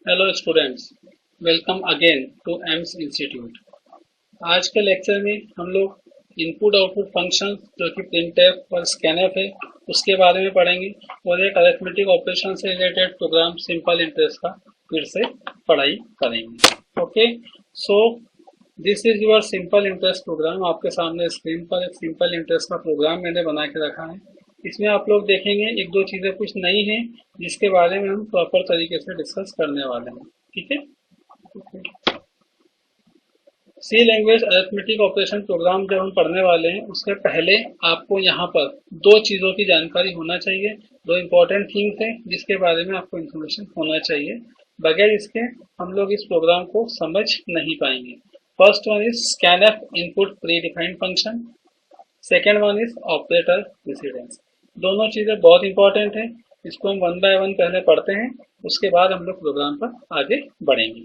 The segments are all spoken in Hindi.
Hello students, welcome again to Aims institute. आज के लेक्चर में हम लोग इनपुट आउटपुट फंक्शन जो कि प्रिंटफ और स्कैनफ है उसके बारे में पढ़ेंगे और एक अरिथमेटिक ऑपरेशन से रिलेटेड प्रोग्राम सिंपल इंटरेस्ट का फिर से पढ़ाई करेंगे। Okay, so this is your simple interest program. आपके सामने स्क्रीन पर एक सिंपल इंटरेस्ट का प्रोग्राम मैंने बना के रखा है। इसमें आप लोग देखेंगे एक दो चीजें कुछ नई हैं जिसके बारे में हम प्रॉपर तरीके से डिस्कस करने वाले हैं। ठीक है, सी लैंग्वेज अरिथमेटिक ऑपरेशन प्रोग्राम जब हम पढ़ने वाले हैं उसके पहले आपको यहाँ पर दो चीजों की जानकारी होना चाहिए। दो इम्पोर्टेंट थिंग्स हैं जिसके बारे में आपको इन्फॉर्मेशन होना चाहिए। बगैर इसके हम लोग इस प्रोग्राम को समझ नहीं पाएंगे। First one is scanf input pre defined function, second one is operator precedence. दोनों चीजें बहुत इंपॉर्टेंट हैं। इसको हम वन बाय वन पहले पढ़ते हैं, उसके बाद हम लोग प्रोग्राम पर आगे बढ़ेंगे।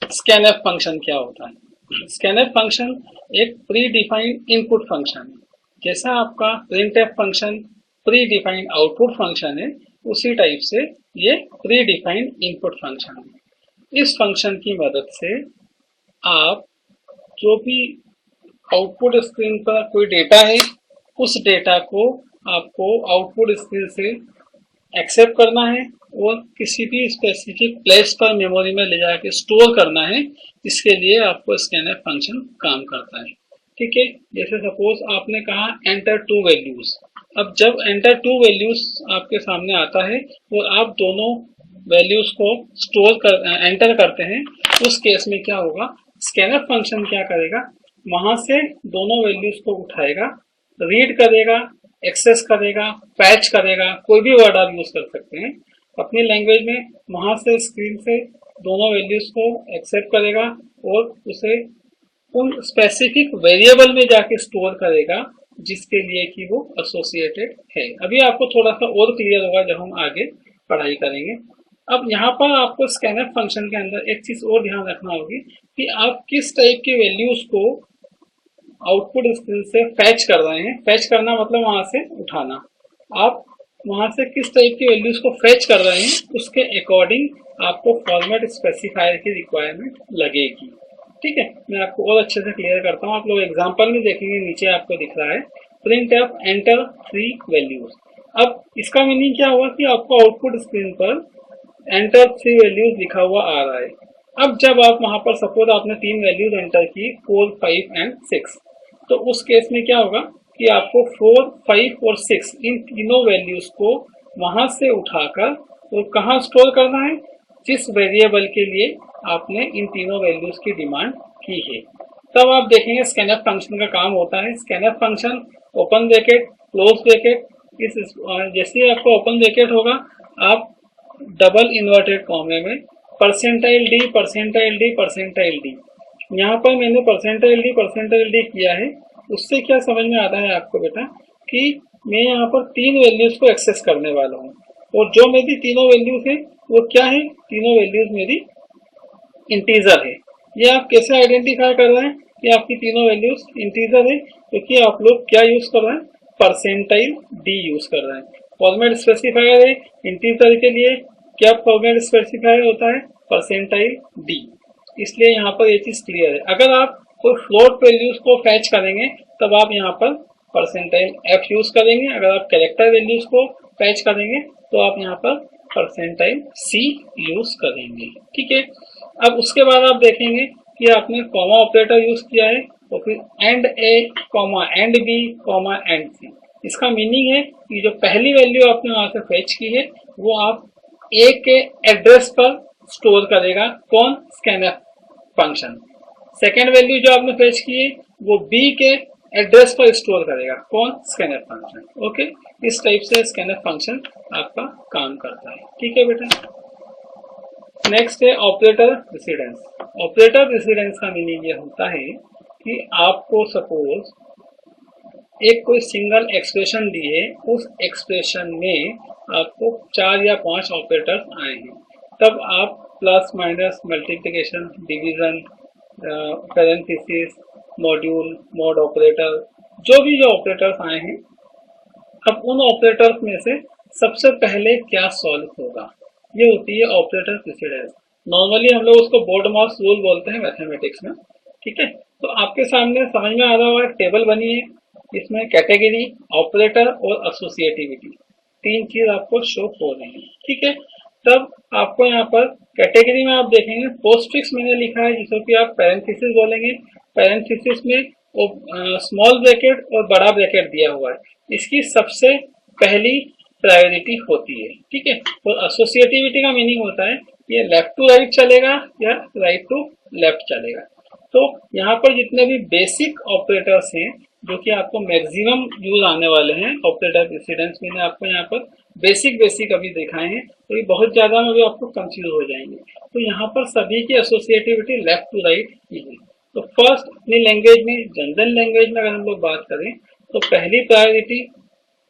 स्कैनफ फंक्शन क्या होता है? स्कैनफ फंक्शन एक प्री डिफाइंड इनपुट फंक्शन है। जैसा आपका printf function pre defined output function है, उसी टाइप से ये प्री डिफाइंड इनपुट फंक्शन है। इस फंक्शन की मदद से आप जो भी आउटपुट स्क्रीन पर कोई डेटा है उस डेटा को आपको आउटपुट स्क्रीन से एक्सेप्ट करना है और किसी भी स्पेसिफिक प्लेस पर मेमोरी में ले जाके स्टोर करना है। इसके लिए आपको स्कैनफ फंक्शन काम करता है। ठीक है, जैसे सपोज आपने कहा एंटर टू वैल्यूज। अब जब एंटर टू वैल्यूज आपके सामने आता है और आप दोनों वैल्यूज को एंटर करते हैं, उस केस में क्या होगा, स्कैनफ फंक्शन क्या करेगा, वहां से दोनों वैल्यूज को उठाएगा, रीड करेगा, एक्सेस करेगा, पैच करेगा, कोई भी वर्ड आप यूज कर सकते हैं अपनी लैंग्वेज में। वहां से स्क्रीन से दोनों वैल्यूज को एक्सेप्ट करेगा और उसे उन स्पेसिफिक वेरिएबल में जाके स्टोर करेगा जिसके लिए कि वो एसोसिएटेड है। अभी आपको थोड़ा सा और क्लियर होगा जब हम आगे पढ़ाई करेंगे। अब यहाँ पर आपको स्कैनफ फंक्शन के अंदर एक चीज और ध्यान रखना होगी कि आप किस टाइप के वैल्यूज को आउटपुट स्क्रीन से फैच कर रहे हैं। फैच करना मतलब वहां से उठाना। आप वहां से किस टाइप की वैल्यूज को फैच कर रहे हैं उसके अकॉर्डिंग आपको फॉर्मेट स्पेसिफायर की रिक्वायरमेंट लगेगी। ठीक है, मैं आपको और अच्छे से क्लियर करता हूँ। आप लोग एग्जांपल में देखेंगे, नीचे आपको दिख रहा है प्रिंट एफ एंटर 3 वैल्यूज। अब इसका मीनिंग क्या हुआ कि आपको आउटपुट स्क्रीन पर एंटर 3 वैल्यूज लिखा हुआ आ रहा है। अब जब आप वहां पर सपोज आपने 3 वैल्यूज एंटर की 4, 5 एंड 6, तो उस केस में क्या होगा कि आपको 4, 5 और 6 इन तीनों वैल्यूज को वहां से उठाकर और कहाँ स्टोर करना है, जिस वेरिएबल के लिए आपने इन तीनों वैल्यूज की डिमांड की है। तब आप देखेंगे स्कैनफ फंक्शन का काम होता है। Scanf function open bracket close bracket, इस जैसे ही आपको ओपन ब्रैकेट होगा आप डबल इन्वर्टेड कॉमे में percentile D percentile D percentile D, यहाँ पर मैंने परसेंटाइल डी किया है। उससे क्या समझ में आता है आपको बेटा कि मैं यहाँ पर 3 वैल्यूज को एक्सेस करने वाला हूँ और जो मेरी तीनों वैल्यूज है वो क्या है, तीनों वैल्यूज मेरी इंटीजर है। ये आप कैसे आइडेंटिफाई कर रहे हैं कि आपकी तीनों वैल्यूज इंटीजर है, क्योंकि आप लोग क्या यूज कर रहे हैं, परसेंटाइल डी यूज कर रहे हैं। फॉर्मेट स्पेसिफायर है इंटीजर के लिए, क्या फॉर्मेट स्पेसिफायर होता है, परसेंटाइल डी। इसलिए यहाँ पर ये चीज क्लियर है। अगर आप कोई फ्लोट वैल्यूज को फैच करेंगे तब आप यहाँ पर परसेंटाइल एफ यूज करेंगे। अगर आप कैरेक्टर वैल्यूज को फैच करेंगे तो आप यहाँ पर परसेंटाइल सी यूज करेंगे। ठीक है, अब उसके बाद आप देखेंगे कि आपने कॉमा ऑपरेटर यूज किया है और फिर and A comma and B comma and C. इसका मीनिंग है कि जो पहली वैल्यू आपने वहां से फैच की है वो आप ए के एड्रेस पर स्टोर करेगा, कौन, स्कैनफ फंक्शन। सेकेंड वैल्यू जो आपने फैच की है वो बी के एड्रेस पर स्टोर करेगा, कौन, स्कैनफ फंक्शन। ओके, इस टाइप से स्कैनफ फंक्शन आपका काम करता है। ठीक है बेटा, नेक्स्ट है ऑपरेटर प्रेसिडेंस। ऑपरेटर प्रेसिडेंस का मीनिंग ये होता है कि आपको सपोज एक कोई सिंगल एक्सप्रेशन दी है, उस एक्सप्रेशन में आपको 4 या 5 ऑपरेटर्स आए हैं, तब आप plus minus multiplication division parenthesis module mode operator जो ऑपरेटर्स आए हैं, अब उन ऑपरेटर्स में से सबसे पहले क्या सॉल्व होगा, ये होती है ऑपरेटर प्रेसिडेंस। नॉर्मली हम लोग उसको बोर्ड मास रूल बोलते हैं मैथमेटिक्स में। ठीक है, तो आपके सामने समझ में आ रहा होगा, एक टेबल बनी है, इसमें कैटेगरी, ऑपरेटर और एसोसिएटिविटी, तीन चीज आपको शो हो रही है। ठीक है, तब आपको यहाँ पर कैटेगरी में आप देखेंगे पोस्टफिक्स मैंने लिखा है, जिसको कि आप पैरेंथेसिस बोलेंगे। पैरेंथेसिस में स्मॉल ब्रैकेट और बड़ा ब्रैकेट दिया हुआ है, इसकी सबसे पहली प्रायोरिटी होती है। ठीक है, और एसोसिएटिविटी का मीनिंग होता है ये लेफ्ट टू राइट चलेगा या राइट टू लेफ्ट चलेगा। तो यहाँ पर जितने भी बेसिक ऑपरेटर्स हैं जो कि आपको मैक्सिमम यूज आने वाले हैं ऑपरेटर प्रेसिडेंस, मैंने आपको यहाँ पर बेसिक बेसिक अभी दिखाए हैं, तो ये बहुत ज्यादा में भी आपको कंफ्यूज हो जाएंगे। तो यहाँ पर सभी की एसोसिएटिविटी लेफ्ट टू राइट ही है। तो फर्स्ट अपनी लैंग्वेज में, जनरल लैंग्वेज में अगर हम लोग बात करें तो पहली प्रायोरिटी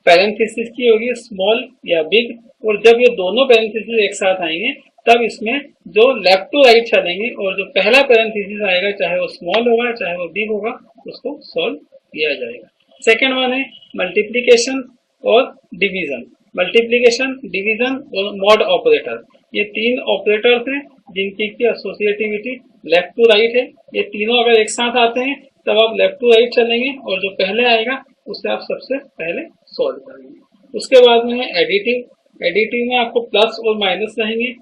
पैरेंथेसिस की होगी, स्मॉल या बिग, और जब ये दोनों पैरेंथेसिस एक साथ आएंगे तब इसमें जो लेफ्ट टू राइट चलेंगे और जो पहला पैरेंथेसिस आएगा चाहे वो स्मॉल होगा चाहे वो बिग होगा उसको सॉल्व किया जाएगा। सेकेंड वन है मल्टीप्लीकेशन और डिवीजन। मल्टीप्लीकेशन, डिवीजन और मॉड ऑपरेटर, ये तीन ऑपरेटर्स हैं जिनकी की एसोसिएटिविटी लेफ्ट टू राइट है। ये तीनों अगर एक साथ आते हैं तब आप लेफ्ट टू राइट चलेंगे और जो पहले आएगा उसे आप सबसे पहले सॉल्व करेंगे। उसके बाद में है एडिटिव। एडिटिव में आपको प्लस और माइनस रहेंगे,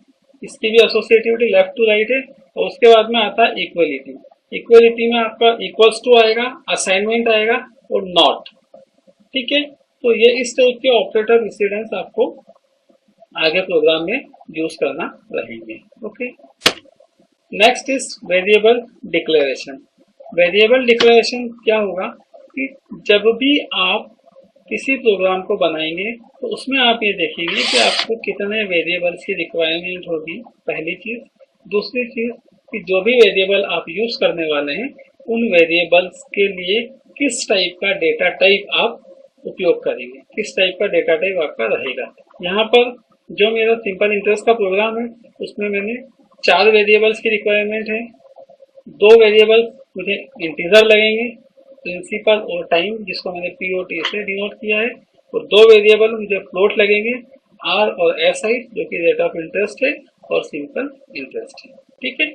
इसकी भी एसोसिएटिविटी लेफ्ट टू राइट है। और उसके बाद में आता है इक्वलिटी। इक्वलिटी में आपका इक्वल्स टू आएगा, असाइनमेंट आएगा और नॉट। ठीक है, तो ये इस टाइप के ऑपरेटर प्रेसिडेंस आपको आगे प्रोग्राम में यूज करना रहेंगे। Okay, next is variable declaration. Variable declaration क्या होगा कि जब भी आप किसी प्रोग्राम को बनाएंगे तो उसमें आप ये देखेंगे कि आपको कितने वेरिएबल्स की रिक्वायरमेंट होगी, पहली चीज। दूसरी चीज कि जो भी वेरिएबल आप यूज करने वाले हैं उन वेरिएबल्स के लिए किस टाइप का डेटा टाइप आप उपयोग करेंगे, किस टाइप का डेटा टाइप आपका रहेगा। यहाँ पर जो मेरा सिंपल इंटरेस्ट का प्रोग्राम है उसमें मैंने 4 वेरिएबल्स की रिक्वायरमेंट है। 2 वेरिएबल्स मुझे इंटीजर लगेंगे, प्रिंसिपल और टाइम, जिसको मैंने POT से डिनोट किया है, और 2 वेरिएबल मुझे फ्लोट लगेंगे, R और SI, जो कि रेट ऑफ इंटरेस्ट है और सिंपल इंटरेस्ट है। ठीक है,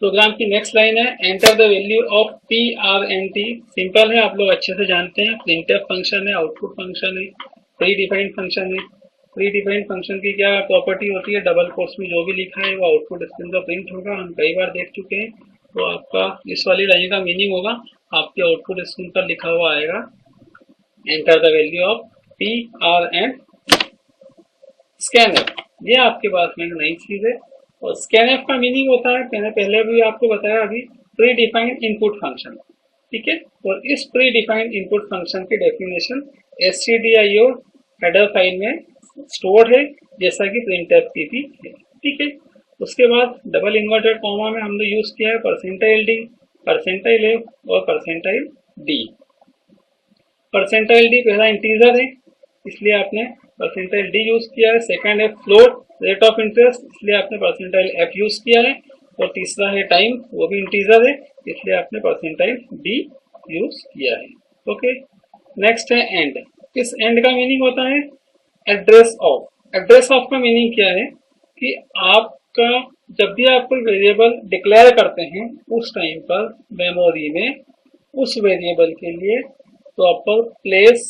प्रोग्राम की नेक्स्ट लाइन है enter the value of PRNT। Simple है, आप लोग अच्छे से जानते हैं, प्रिंटफ फंक्शन है, आउटपुट फंक्शन है, प्री डिफाइंड फंक्शन है। प्री डिफाइंड फंक्शन की क्या प्रॉपर्टी होती है, डबल कोट्स में जो भी लिखा है वो आउटपुट स्क्रीन पर प्रिंट होगा, हम कई बार देख चुके हैं। तो आपका इस वाली लाइन का मीनिंग होगा आपके आउटपुट स्क्रीन पर लिखा हुआ आएगा enter the value of PRN scanf. ये आपके पास में एक नई चीज है। और स्कैनफ का मीनिंग होता है, मैंने पहले भी आपको बताया अभी, प्री डिफाइंड इनपुट फंक्शन। ठीक है, और इस प्री डिफाइंड इनपुट फंक्शन की डेफिनेशन stdio हेडर फाइल में स्टोर्ड है, जैसा कि प्रिंटफ की भी है। ठीक है, उसके बाद डबल इन्वर्टेड कॉमा में हमने यूज किया है %d, %f और %d। %d पहला इंटीजर है इसलिए आपने %d यूज किया है। सेकंड है फ्लोट, रेट ऑफ इंटरेस्ट, इसलिए आपने %f यूज किया है। और तीसरा है टाइम, वो भी इंटीजर है इसलिए आपने %d यूज किया है। ओके, नेक्स्ट है एंड। इस एंड का मीनिंग होता है एड्रेस ऑफ। एड्रेस ऑफ का मीनिंग क्या है कि आपका जब भी आप कोई वेरिएबल डिक्लेयर करते हैं उस टाइम पर मेमोरी में उस वेरिएबल के लिए प्रॉपर प्लेस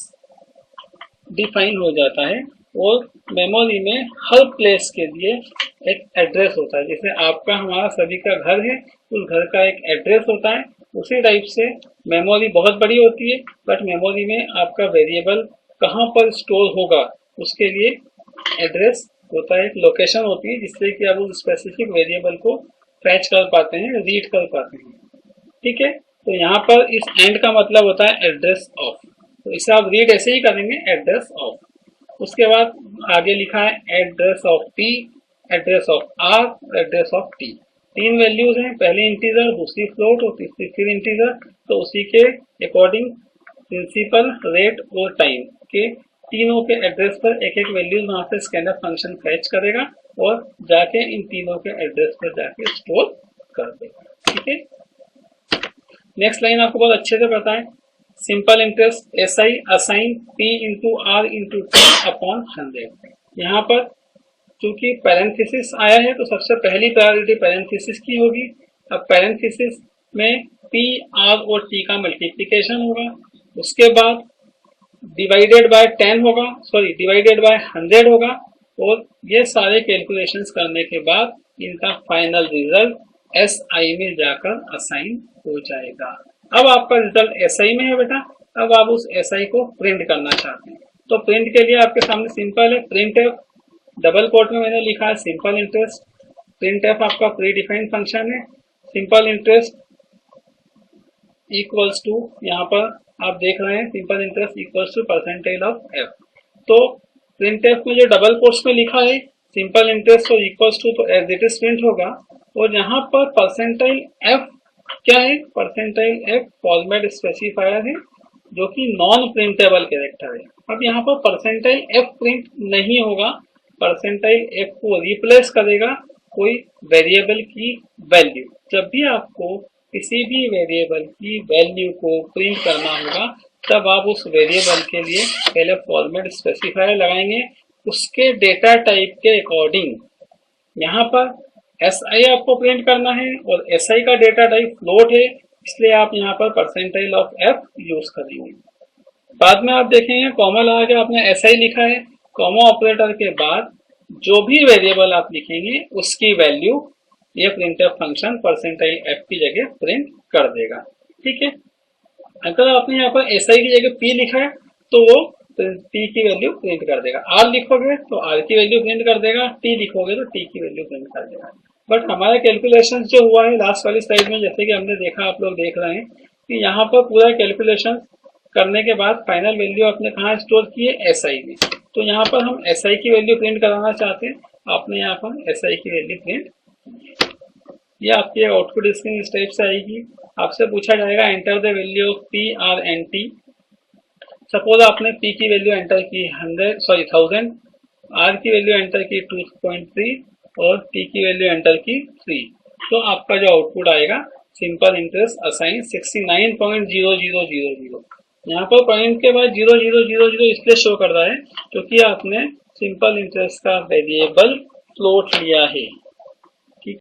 डिफाइन हो जाता है और मेमोरी में हर प्लेस के लिए एक एड्रेस होता है। जैसे आपका हमारा सभी का घर है, उस घर का एक एड्रेस होता है, उसी टाइप से मेमोरी बहुत बड़ी होती है बट मेमोरी में आपका वेरिएबल कहाँ पर स्टोर होगा उसके लिए एड्रेस होता है, एक लोकेशन होती है जिससे कि आप उस स्पेसिफिक वेरिएबल को फैच कर पाते हैं, रीड कर पाते हैं। ठीक है, तो यहाँ पर इस एंड का मतलब होता है एड्रेस ऑफ, तो इसे आप रीड ऐसे ही करेंगे एड्रेस ऑफ। उसके बाद आगे लिखा है address of P, address of R, address of T। 3 values हैं, पहली इंटीजर, दूसरी फ्लोट और तीसरी फिर इंटीजर। तो उसी के अकॉर्डिंग प्रिंसिपल, रेट और टाइम के तीनों के एड्रेस पर एक एक वैल्यू वहां से स्कैनर फंक्शन फैच करेगा और जाके इन तीनों के एड्रेस पर जाके स्टोर कर देगा। ठीक है, नेक्स्ट लाइन आपको बहुत अच्छे से पता है, simple interest SI assign P into R into T upon 100। यहाँ पर चूंकि पैरेंथेसिस आया है तो सबसे पहली प्रायोरिटी पैरेंथेसिस की होगी। अब पैरेंथेसिस में पी आर और टी का मल्टीप्लिकेशन होगा, उसके बाद डिवाइडेड बाय 10 होगा, सॉरी डिवाइडेड बाय 100 होगा, और ये सारे कैलकुलेशंस करने के बाद इनका फाइनल रिजल्ट एसआई में जाकर असाइन हो जाएगा। अब आपका रिजल्ट एसआई में है बेटा, अब आप उस एसआई को प्रिंट करना चाहते हैं तो प्रिंट के लिए आपके सामने सिंपल है, प्रिंट एफ, डबल कोट में मैंने लिखा है सिंपल इंटरेस्ट। प्रिंट एफ आपका प्री डिफाइंड फंक्शन है, सिंपल इंटरेस्ट इक्वल्स टू, यहाँ पर आप देख रहे हैं simple interest equals to percentage of F. तो प्रिंट एफ में जो डबल कोट्स में लिखा है सिंपल इंटरेस्ट और इक्वल्स टू, तो एज इट इज प्रिंट होगा। और यहाँ पर परसेंटाइल एफ क्या है, परसेंटाइल एफ फॉर्मेट स्पेसिफायर है जो कि नॉन प्रिंटेबल कैरेक्टर है। अब यहाँ पर परसेंटाइल एफ प्रिंट नहीं होगा, परसेंटाइल एफ को रिप्लेस करेगा कोई वेरिएबल की वैल्यू। जब भी आपको किसी भी वेरिएबल की वैल्यू को प्रिंट करना होगा तब आप उस वेरिएबल के लिए पहले फॉर्मेट स्पेसिफायर लगाएंगे, उसके डेटा टाइप के अकॉर्डिंग। यहाँ पर एसआई आपको प्रिंट करना है और एसआई का डेटा टाइप फ्लोट है, इसलिए आप यहाँ पर परसेंटाइल ऑफ एफ यूज करेंगे। बाद में आप देखेंगे कॉमा लगा के आपने एसआई लिखा है, कॉमा ऑपरेटर के बाद जो भी वेरिएबल आप लिखेंगे उसकी वैल्यू ये प्रिंटफ फंक्शन परसेंटाइल एफ की जगह प्रिंट कर देगा। ठीक है, अगर आपने यहाँ पर एसआई की जगह पी लिखा है तो वो पी की वैल्यू प्रिंट कर देगा, आर लिखोगे तो आर की वैल्यू प्रिंट कर देगा, टी लिखोगे तो टी की वैल्यू प्रिंट कर देगा। बट हमारा कैलकुलेशन जो हुआ है लास्ट वाली स्लाइड में, जैसे कि हमने देखा, आप लोग देख रहे हैं कि यहाँ पर पूरा कैलकुलेशन करने के बाद फाइनल वैल्यू आपने कहाँ स्टोर की है, एसआई में। तो यहाँ पर हम एसआई की वैल्यू प्रिंट कराना चाहते हैं, आपने यहाँ पर एसआई की वैल्यू प्रिंट, ये आपकी आउटपुट स्क्रीन इस टाइप से आएगी। आपसे पूछा जाएगा enter the value of P R and T. Suppose आपने पी की वैल्यू एंटर की 1000, आर की वैल्यू एंटर की 2.3 और टी की वैल्यू एंटर की 3, तो आपका जो आउटपुट आएगा सिंपल इंटरेस्ट असाइन 69.0000। यहाँ पर पॉइंट के बाद 0000 इसलिए शो कर रहा है क्योंकि आपने सिंपल इंटरेस्ट का वेरिएबल फ्लोट लिया है।